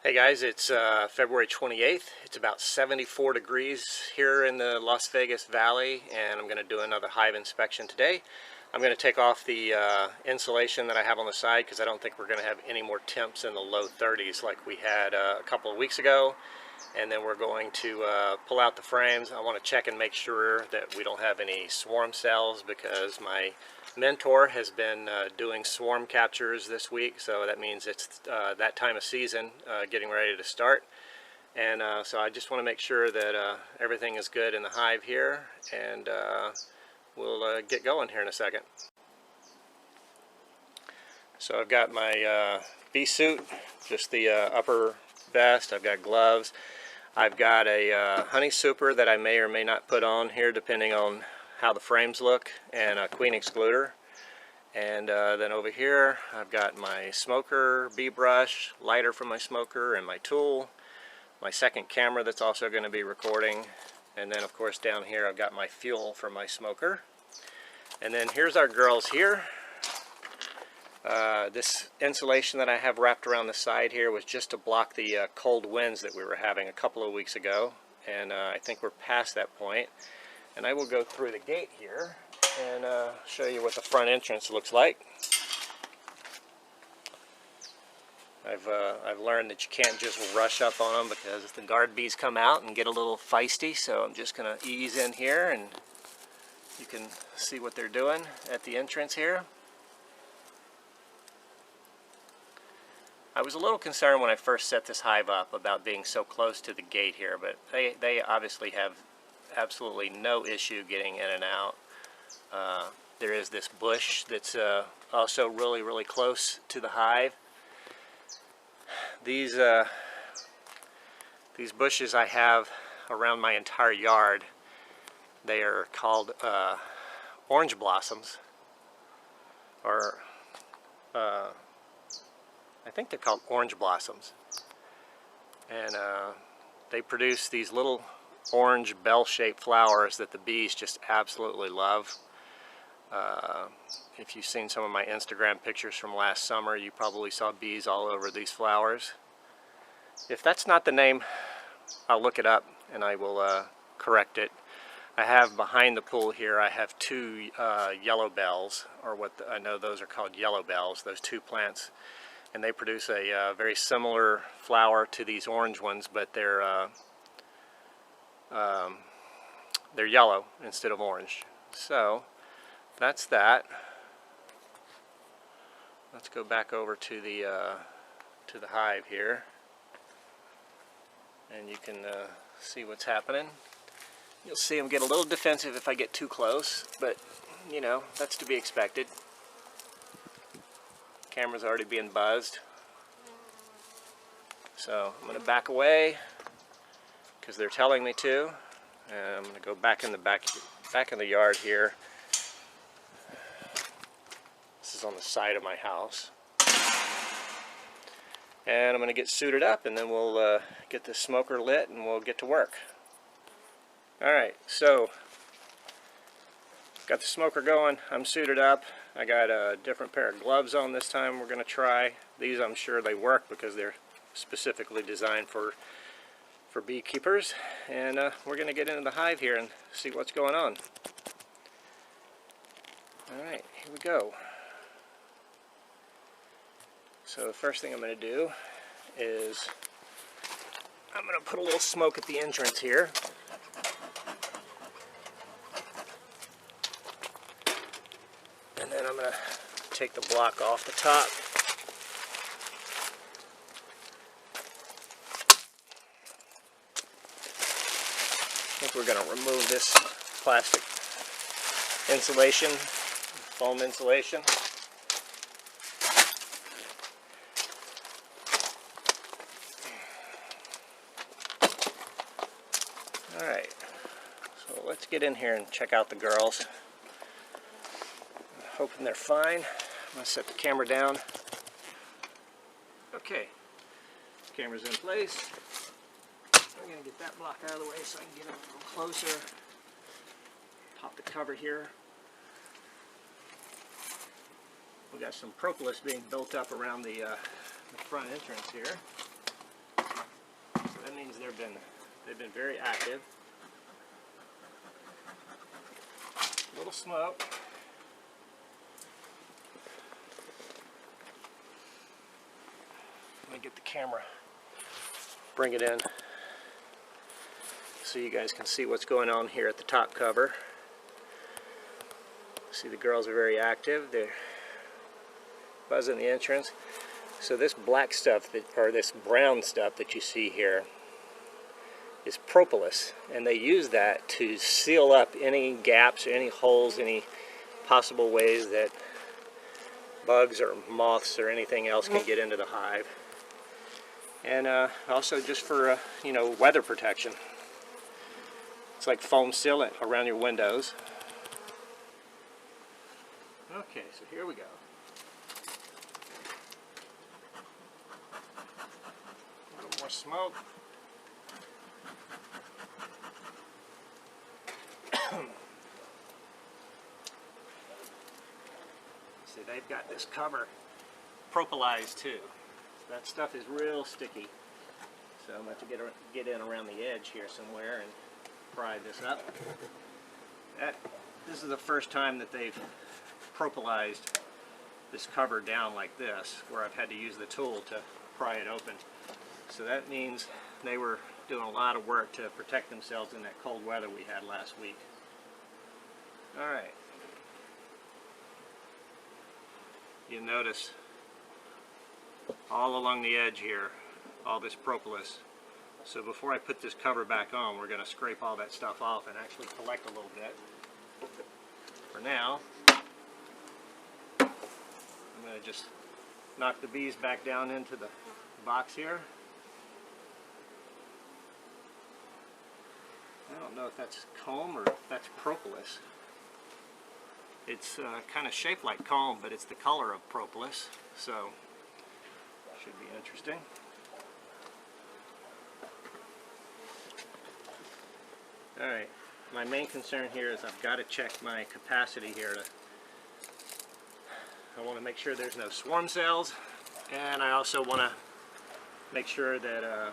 Hey guys, it's February 28th. It's about 74 degrees here in the Las Vegas Valley, and I'm going to do another hive inspection today. I'm going to take off the insulation that I have on the side because I don't think we're going to have any more temps in the low 30s like we had a couple of weeks ago. And then we're going to pull out the frames. I want to check and make sure that we don't have any swarm cells because my mentor has been doing swarm captures this week, so that means it's that time of season getting ready to start. And so I just want to make sure that everything is good in the hive here, and we'll get going here in a second. So I've got my bee suit, just the upper vest. I've got gloves. I've got a honey super that I may or may not put on here depending on how the frames look, and a queen excluder. And then over here I've got my smoker, bee brush, lighter from my smoker, and my tool, my second camera that's also going to be recording, and then of course down here I've got my fuel for my smoker. And then here's our girls here. This insulation that I have wrapped around the side here was just to block the cold winds that we were having a couple of weeks ago, and I think we're past that point. And I will go through the gate here and show you what the front entrance looks like. I've learned that you can't just rush up on them because the guard bees come out and get a little feisty, so I'm just going to ease in here and you can see what they're doing at the entrance here. I was a little concerned when I first set this hive up about being so close to the gate here, but they obviously have absolutely no issue getting in and out. There is this bush that's also really close to the hive. These bushes I have around my entire yard, they are called orange blossoms, or I think they're called orange blossoms, and they produce these little orange bell-shaped flowers that the bees just absolutely love. If you've seen some of my Instagram pictures from last summer, you probably saw bees all over these flowers. If that's not the name, I'll look it up and I will correct it. I have behind the pool here, I have two yellow bells, or I know those are called yellow bells, those two plants. And they produce a very similar flower to these orange ones, but they're yellow instead of orange. So that's that. Let's go back over to the hive here, and you can see what's happening. You'll see them get a little defensive if I get too close, but you know, that's to be expected. Camera's already being buzzed, so I'm going to back away because they're telling me to, and I'm going to go back in the yard here. This is on the side of my house, and I'm going to get suited up, and then we'll get the smoker lit and we'll get to work. Alright, so got the smoker going, I'm suited up. I got a different pair of gloves on this time we're going to try. These I'm sure they work because they're specifically designed for beekeepers. And we're going to get into the hive here and see what's going on. Alright, here we go. So the first thing I'm going to do is I'm going to put a little smoke at the entrance here. And then I'm going to take the block off the top. I think we're going to remove this plastic insulation, foam insulation. Alright, so let's get in here and check out the girls. Hoping they're fine. I'm going to set the camera down. Okay, camera's in place. I'm going to get that block out of the way so I can get a little closer. Pop the cover here. We got some propolis being built up around the front entrance here. means they've been very active. A little smoke. Let me get the camera, bring it in so you guys can see what's going on here at the top cover. See, the girls are very active. They're buzzing the entrance. So this black stuff, or this brown stuff that you see here, is propolis, and they use that to seal up any gaps, or any holes, any possible ways that bugs or moths or anything else can get into the hive. And also just for you know, weather protection. It's like foam sealant around your windows. Okay, so here we go. A little more smoke. See, they've got this cover propolized too. That stuff is real sticky. So I'm going to have to get in around the edge here somewhere and pry this up. This is the first time that they've propolized this cover down like this, where I've had to use the tool to pry it open. So that means they were doing a lot of work to protect themselves in that cold weather we had last week. Alright. You notice all along the edge here, all this propolis. So before I put this cover back on, we're going to scrape all that stuff off and actually collect a little bit. For now, I'm going to just knock the bees back down into the box here. I don't know if that's comb or if that's propolis. It's kind of shaped like comb, but it's the color of propolis, so should be interesting. Alright, my main concern here is I've got to check my capacity here. I want to make sure there's no swarm cells, and I also want to make sure that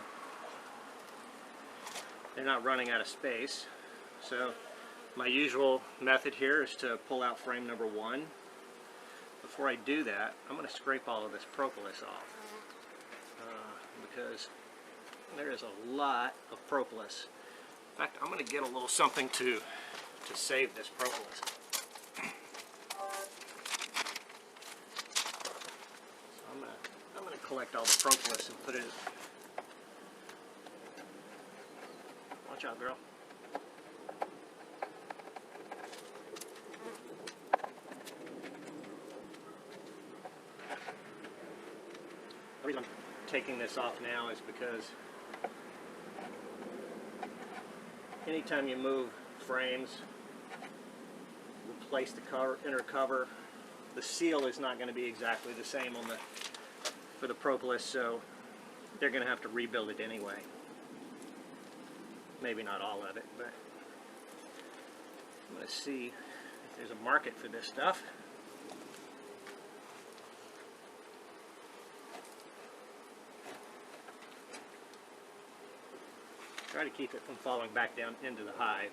they're not running out of space. So my usual method here is to pull out frame number 1. Before I do that, I'm going to scrape all of this propolis off because there is a lot of propolis. In fact, I'm going to get a little something to save this propolis. So I'm going to collect all the propolis and put it. Watch out, girl. The reason I'm taking this off now is because anytime you move frames, replace the inner cover, the seal is not going to be exactly the same for the propolis, so they're going to have to rebuild it anyway. Maybe not all of it, but I'm going to see if there's a market for this stuff. Try to keep it from falling back down into the hive.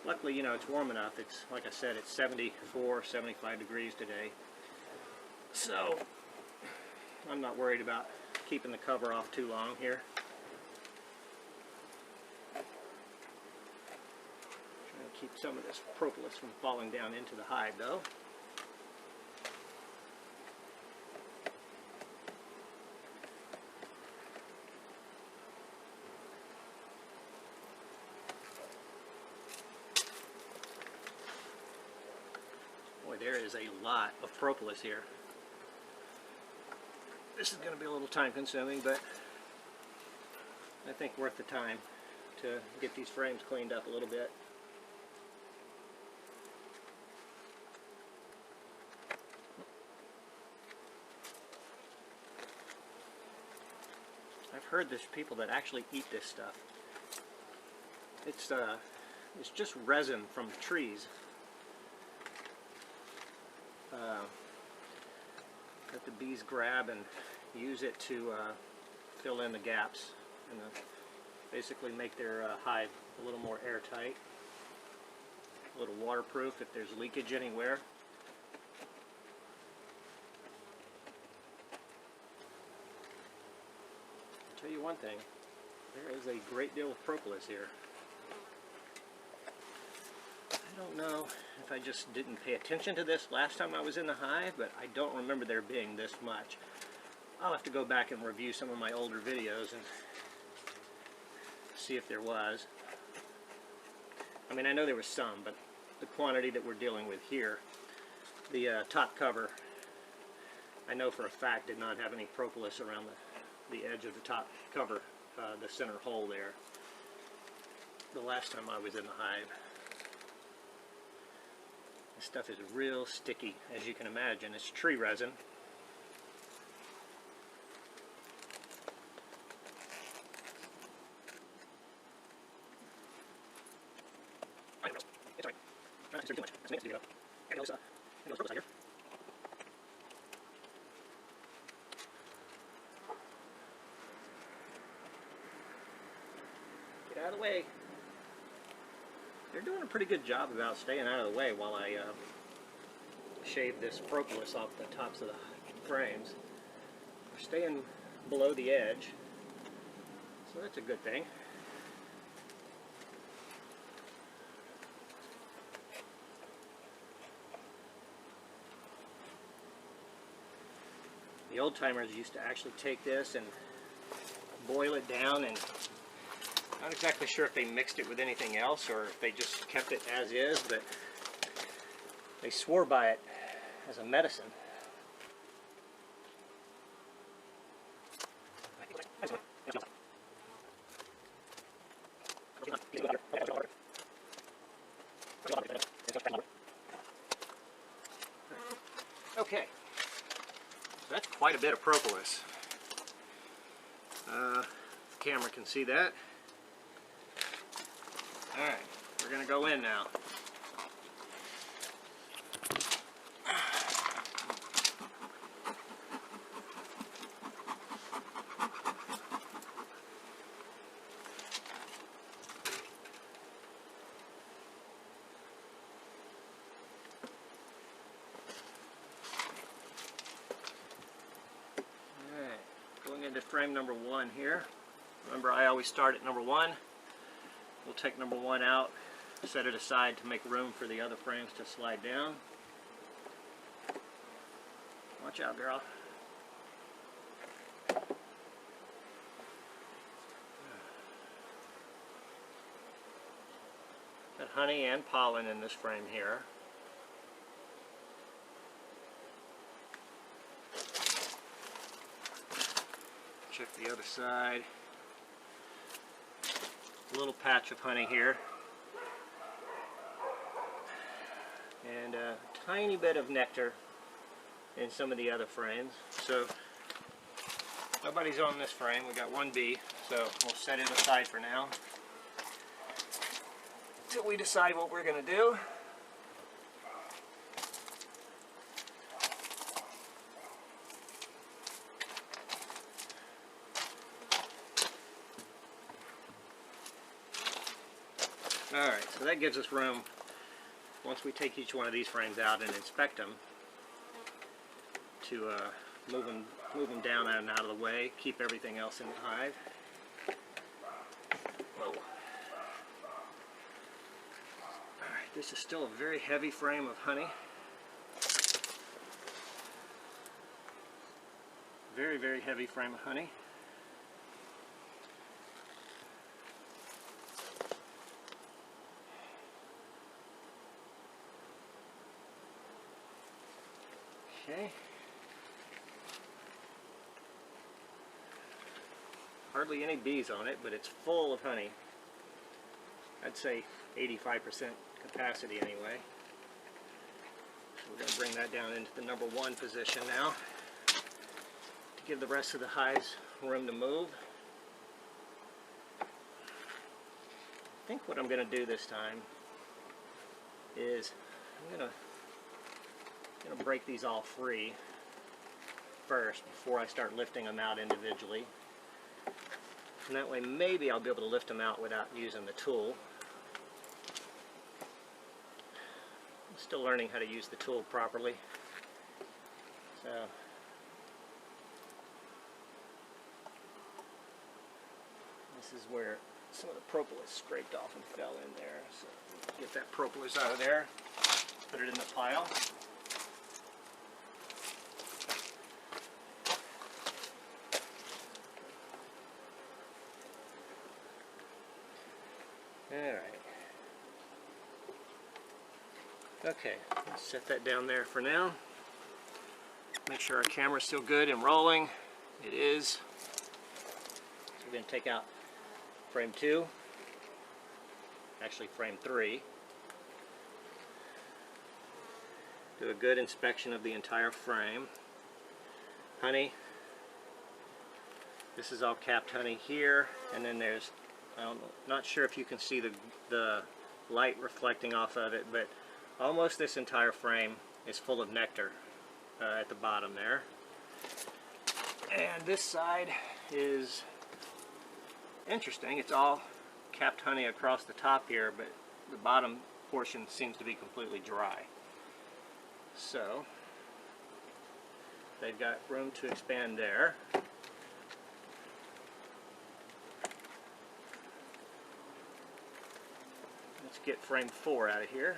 Luckily, you know, it's warm enough. It's, like I said, it's 74, 75 degrees today. So I'm not worried about keeping the cover off too long here. Trying to keep some of this propolis from falling down into the hive, though. There is a lot of propolis here. This is going to be a little time consuming, but I think worth the time to get these frames cleaned up a little bit. I've heard there's people that actually eat this stuff. It's just resin from trees. That the bees grab and use it to fill in the gaps and basically make their hive a little more airtight, a little waterproof if there's leakage anywhere. I'll tell you one thing, there is a great deal of propolis here. I don't know if I just didn't pay attention to this last time I was in the hive, but I don't remember there being this much. I'll have to go back and review some of my older videos and see if there was. I mean, I know there was some, but the quantity that we're dealing with here, the top cover, I know for a fact did not have any propolis around the edge of the top cover, the center hole there, the last time I was in the hive. This stuff is real sticky, as you can imagine. It's tree resin. It's all right. Not too much. Let's make it go. Get out of the way. They're doing a pretty good job about staying out of the way while I shave this propolis off the tops of the frames. They're staying below the edge, so that's a good thing. The old timers used to actually take this and boil it down, and not exactly sure if they mixed it with anything else or if they just kept it as is, but they swore by it as a medicine. Okay, so that's quite a bit of propolis. The camera can see that. Alright, we're going to go in now. Alright, going into frame number 1 here. Remember, I always start at number 1. We'll take number 1 out, set it aside to make room for the other frames to slide down. Watch out, girl. Got honey and pollen in this frame here. Check the other side. A little patch of honey here, and a tiny bit of nectar in some of the other frames. So nobody's on this frame. We got one bee, so we'll set it aside for now until we decide what we're going to do. Alright, so that gives us room, once we take each one of these frames out and inspect them, to move them down and out of the way, keep everything else in the hive. Whoa. Alright, this is still a very heavy frame of honey. Very, very heavy frame of honey. Okay. Hardly any bees on it, but it's full of honey. I'd say 85% capacity anyway. So we're going to bring that down into the number 1 position now to give the rest of the hives room to move. I think what I'm going to do this time is I'm going to break these all free first before I start lifting them out individually. and that way maybe I'll be able to lift them out without using the tool. I'm still learning how to use the tool properly. So this is where some of the propolis scraped off and fell in there. So get that propolis out of there, put it in the pile. Alright. Okay, let's set that down there for now. Make sure our camera's still good and rolling. It is. So we're going to take out frame 2, actually frame 3. Do a good inspection of the entire frame. Honey. This is all capped honey here, and then there's, I'm not sure if you can see the light reflecting off of it, but almost this entire frame is full of nectar at the bottom there. And this side is interesting. It's all capped honey across the top here, but the bottom portion seems to be completely dry. So they've got room to expand there. Let's get frame 4 out of here.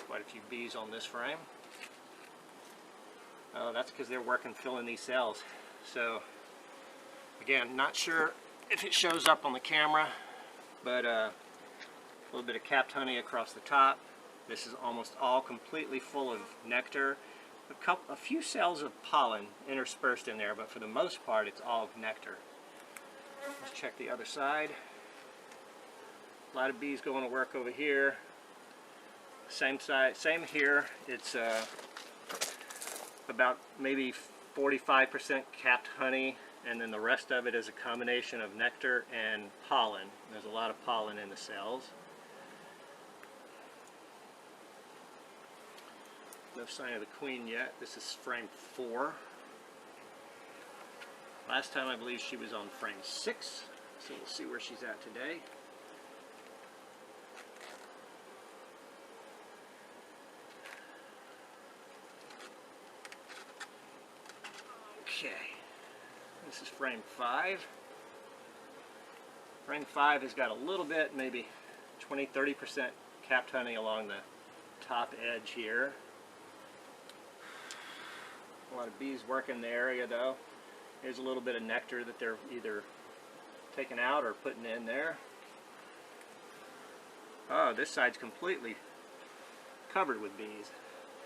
Quite a few bees on this frame. Oh, that's because they're working filling these cells. So again, not sure if it shows up on the camera, but a little bit of capped honey across the top. This is almost all completely full of nectar. A few cells of pollen interspersed in there, but for the most part it's all nectar. Let's check the other side. A lot of bees going to work over here. Same side, same here. It's about maybe 45% capped honey, and then the rest of it is a combination of nectar and pollen. There's a lot of pollen in the cells. No sign of the queen yet. This is frame 4. Last time I believe she was on frame 6, so we'll see where she's at today. Okay, this is frame 5. Frame 5 has got a little bit, maybe 20-30% capped honey along the top edge here. A lot of bees working the area though. Here's a little bit of nectar that they're either taking out or putting in there. Oh, this side's completely covered with bees.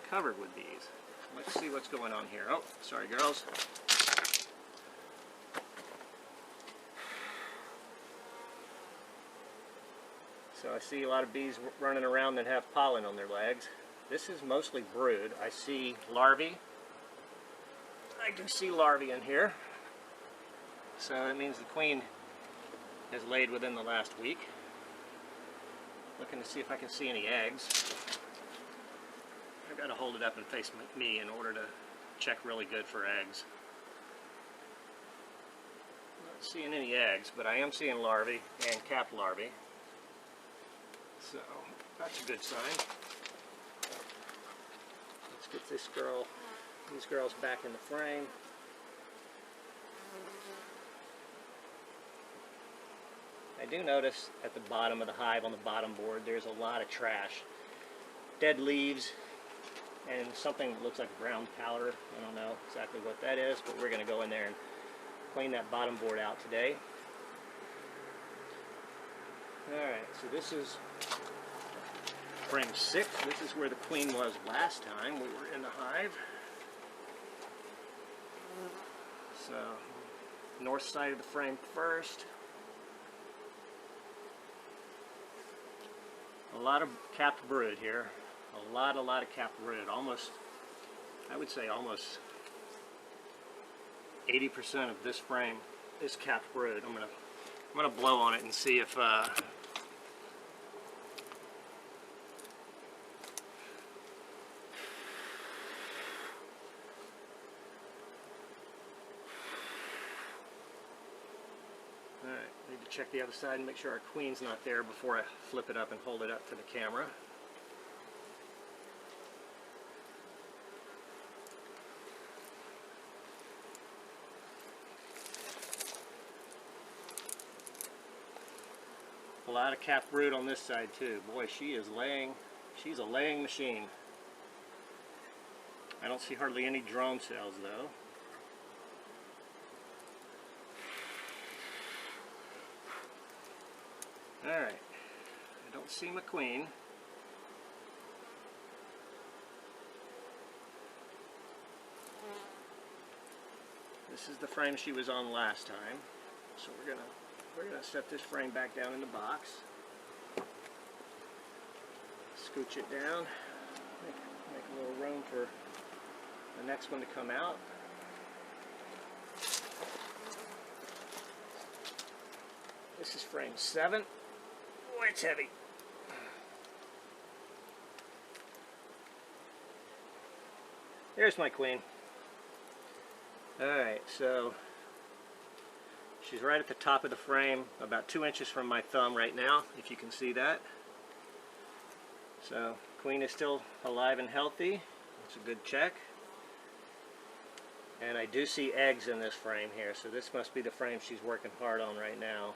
Covered with bees. Let's see what's going on here. Oh, sorry girls. So I see a lot of bees running around that have pollen on their legs. This is mostly brood. I see larvae. I can see larvae in here. So that means the queen has laid within the last week. Looking to see if I can see any eggs. I've got to hold it up and face me in order to check really good for eggs. Not seeing any eggs, but I am seeing larvae and capped larvae. So that's a good sign. Let's get this girl, these girls back in the frame. I do notice at the bottom of the hive, on the bottom board, there's a lot of trash. Dead leaves and something that looks like brown powder. I don't know exactly what that is, but we're going to go in there and clean that bottom board out today. Alright, so this is frame 6. This is where the queen was last time we were in the hive. So, north side of the frame first. A lot of capped brood here. A lot of capped brood. Almost, I would say almost 80% of this frame is capped brood. I'm gonna blow on it and see if check the other side and make sure our queen's not there before I flip it up and hold it up for the camera. A lot of capped brood on this side too. Boy, she is laying. She's a laying machine. I don't see hardly any drone cells though. Alright, I don't see my queen. This is the frame she was on last time. So we're gonna set this frame back down in the box. Scooch it down. Make a little room for the next one to come out. This is frame 7. Boy, it's heavy. There's my queen. Alright, so she's right at the top of the frame, about 2 inches from my thumb right now, if you can see that. So, queen is still alive and healthy. That's a good check. And I do see eggs in this frame here, so this must be the frame she's working hard on right now.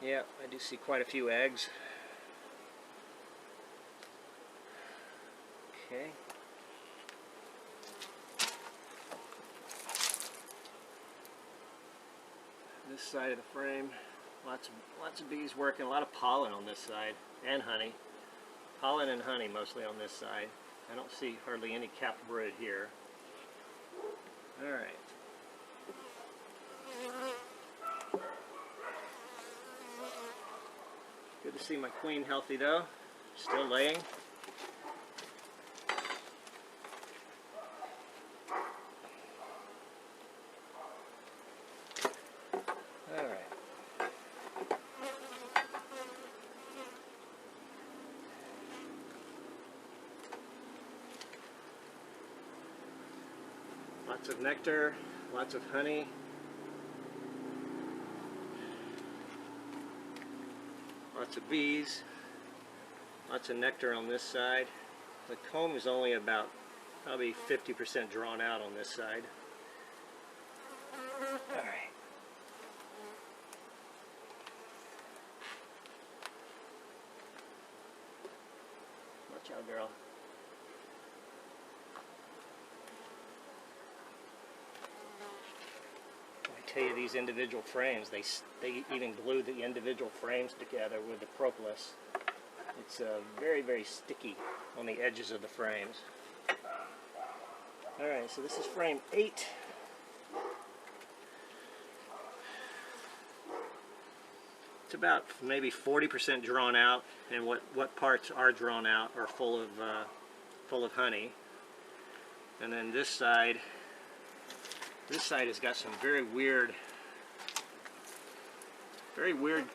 Yeah, I do see quite a few eggs. Okay. This side of the frame, lots of bees working, a lot of pollen on this side, and honey. Pollen and honey mostly on this side. I don't see hardly any capped brood here. Alright. Good to see my queen healthy though, still laying. Lots of nectar, lots of honey. Lots of bees, lots of nectar on this side. The comb is only about probably 50% drawn out on this side. Alright. Watch out, girl. I tell you, these individual frames, they even glue the individual frames together with the Propolis. It's very, very sticky on the edges of the frames. Alright, so this is frame 8. It's about maybe 40% drawn out, and what parts are drawn out are full of honey. And then this side has got some very weird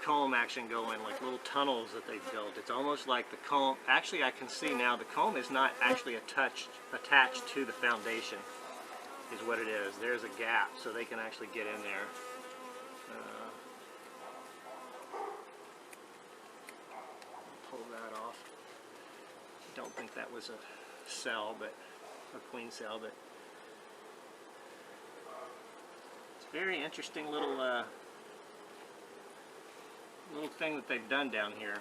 comb action going, like little tunnels that they've built. It's almost like the comb, actually I can see now the comb is not actually attached to the foundation, is what it is. There's a gap so they can actually get in there. Pull that off. I don't think that was a cell, but a queen cell, but very interesting little thing that they've done down here.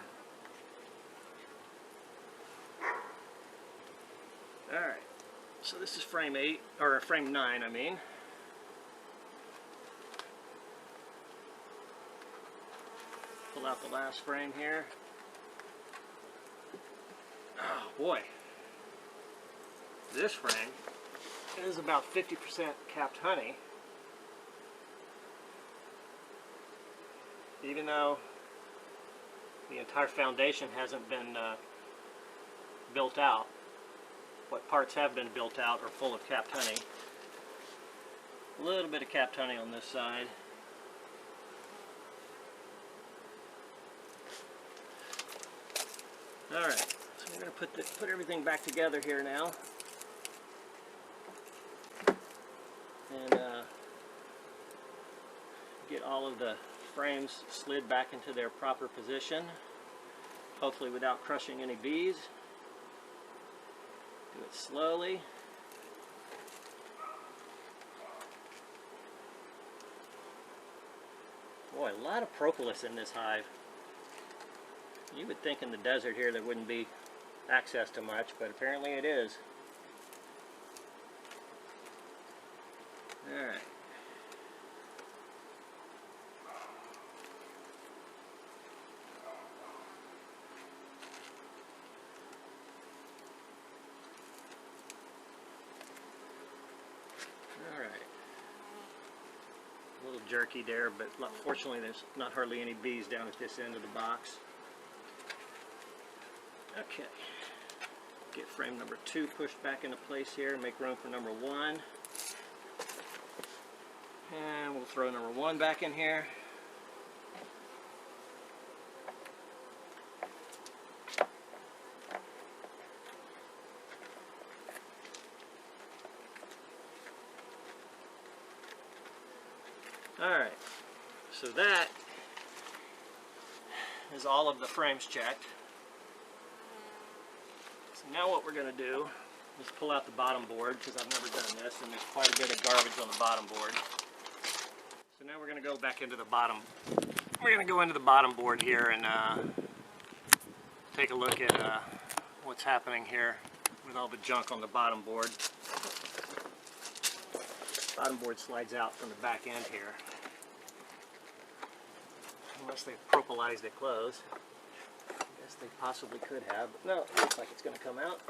Alright, so this is frame 8, or frame 9 I mean. Pull out the last frame here. Oh boy, this frame is about 50% capped honey. Even though the entire foundation hasn't been built out, what parts have been built out are full of capped honey. A little bit of capped honey on this side. Alright, so we're going to put everything back together here now. And get all of the frames slid back into their proper position, hopefully without crushing any bees. Do it slowly. Boy, a lot of propolis in this hive. You would think in the desert here there wouldn't be access to much, but apparently it is. Alright. A little jerky there, but fortunately there's not hardly any bees down at this end of the box. Okay, get frame number 2 pushed back into place here, make room for number 1. And we'll throw number 1 back in here. Alright, so that is all of the frames checked. So now what we're going to do is pull out the bottom board, because I've never done this and there's quite a bit of garbage on the bottom board. So now we're going to go back into the bottom. We're going to go into the bottom board here and take a look at what's happening here with all the junk on the bottom board. Bottom board slides out from the back end here. Unless they've propolized it closed. I guess they possibly could have, but no, it looks like it's going to come out.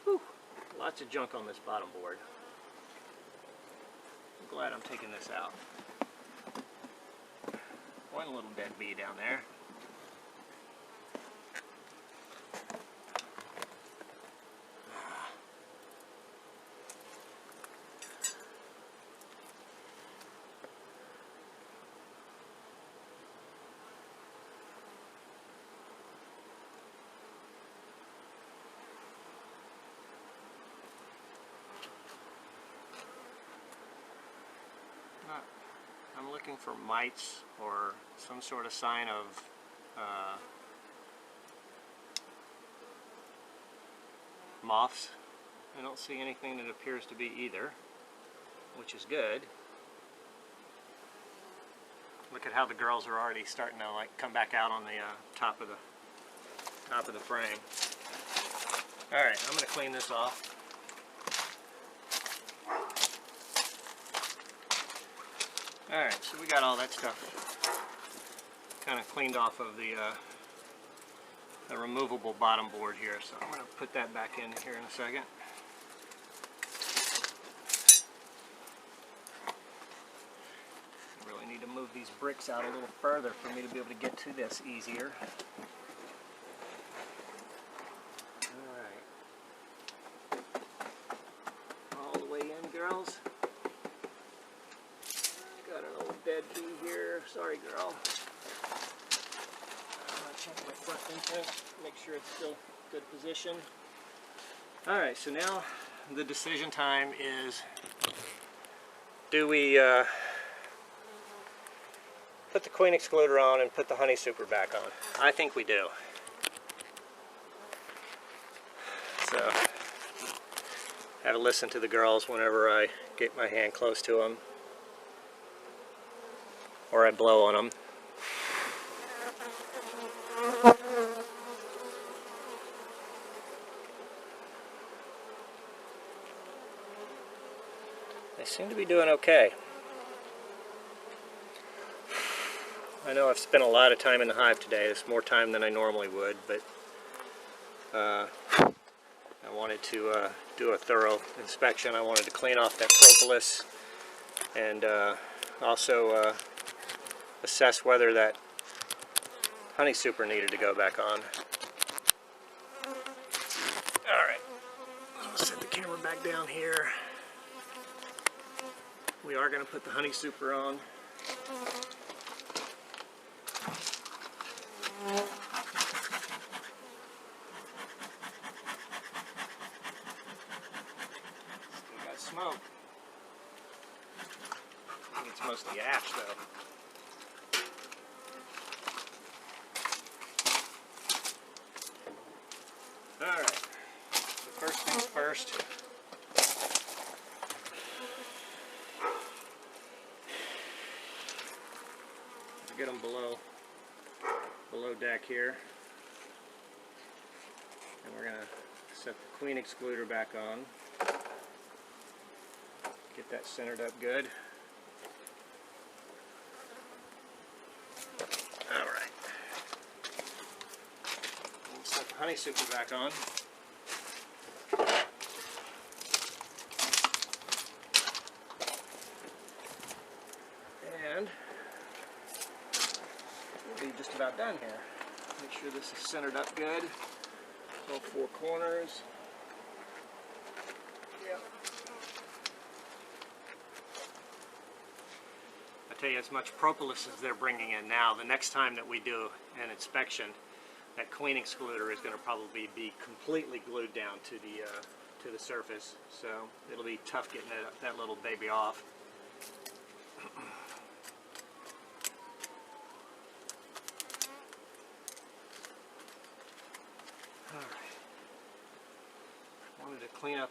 Whew, lots of junk on this bottom board. I'm glad I'm taking this out. One little dead bee down there. I'm looking for mites or some sort of sign of moths. I don't see anything that appears to be either, which is good. Look at how the girls are already starting to like come back out on the top of the frame. All right, I'm going to clean this off. Alright, so we got all that stuff kind of cleaned off of the removable bottom board here, so I'm going to put that back in here in a second. I really need to move these bricks out a little further for me to be able to get to this easier. Alright. All the way in, girls. Got an old dead bee here. Sorry, girl. I'm going to check my front imprint, make sure it's still good position. Alright, so now the decision time is, do we put the queen excluder on and put the honey super back on? I think we do. So, I have to listen to the girls whenever I get my hand close to them. Or I blow on them. They seem to be doing okay. I know I've spent a lot of time in the hive today. It's more time than I normally would, but I wanted to do a thorough inspection. I wanted to clean off that propolis and also assess whether that honey super needed to go back on. Alright, I'll set the camera back down here. We are going to put the honey super on. Still got smoke. I think it's mostly ash though. Alright, so first things first. Get them below deck here. And we're going to set the queen excluder back on. Get that centered up good. Alright. We'll set the honey super back on. And we'll be just about done here. Make sure this is centered up good. All four corners. Yep. I tell you, as much propolis as they're bringing in now, the next time that we do an inspection, that queen excluder is going to probably be completely glued down to the surface. So it'll be tough getting that little baby off. Alright. Wanted to clean up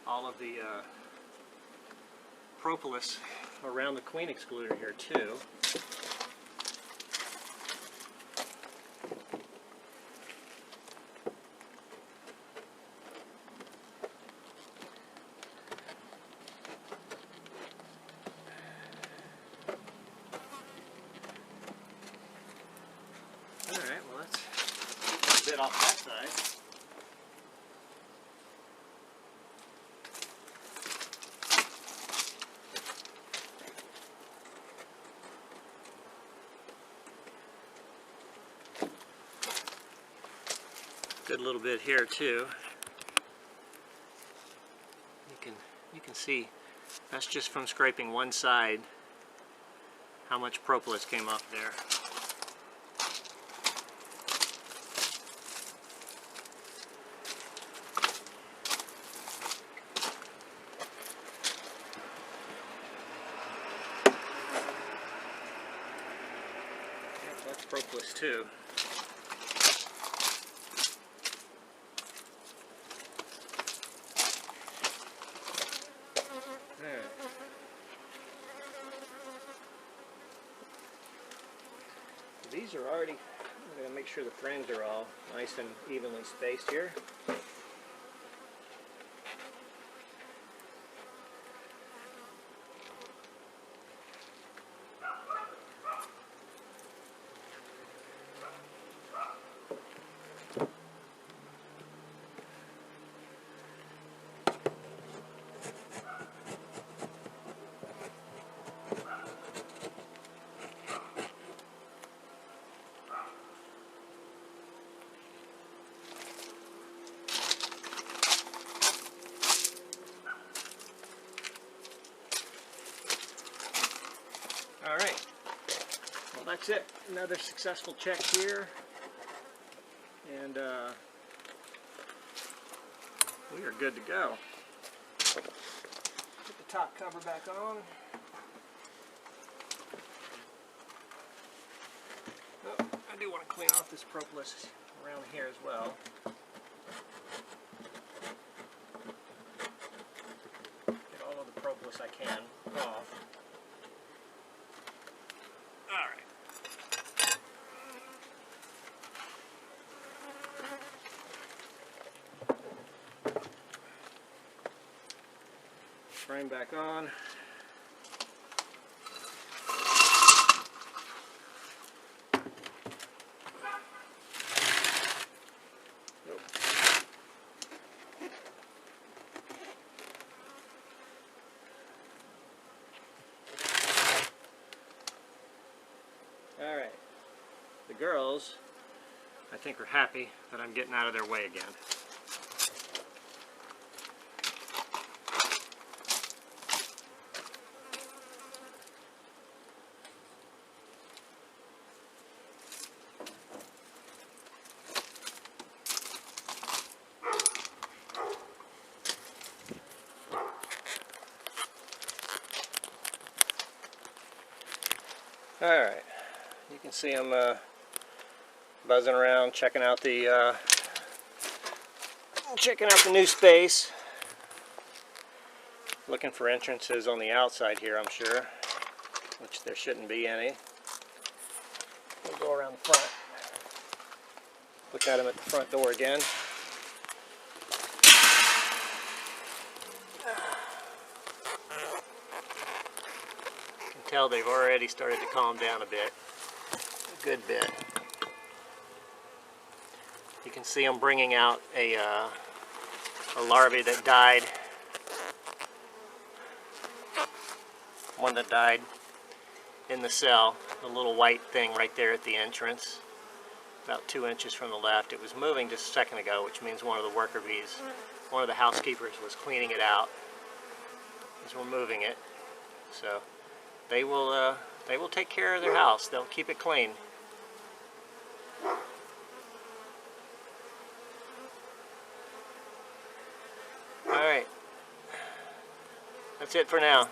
all of the propolis around the queen excluder here too. Alright, well let's get a bit off that side. Good little bit here too. You can see that's just from scraping one side how much propolis came off there. Yeah, that's propolis too. These are already, I'm going to make sure the frames are all nice and evenly spaced here. Alright, well that's it. Another successful check here. And we are good to go. Put the top cover back on. Oh, I do want to clean off this propolis around here as well. Get all of the propolis I can off. Frame back on. Nope. All right. The girls, I think, are happy that I'm getting out of their way again. Alright, you can see them buzzing around, checking out the new space. Looking for entrances on the outside here, I'm sure, which there shouldn't be any. We'll go around the front. Look at them at the front door again. You can tell they've already started to calm down a bit, a good bit. You can see them bringing out a larvae that died. One that died in the cell, the little white thing right there at the entrance, about 2 inches from the left. It was moving just a second ago, which means one of the worker bees, one of the housekeepers, was cleaning it out as we're moving it. So they will take care of their house. They'll keep it clean. All right, that's it for now.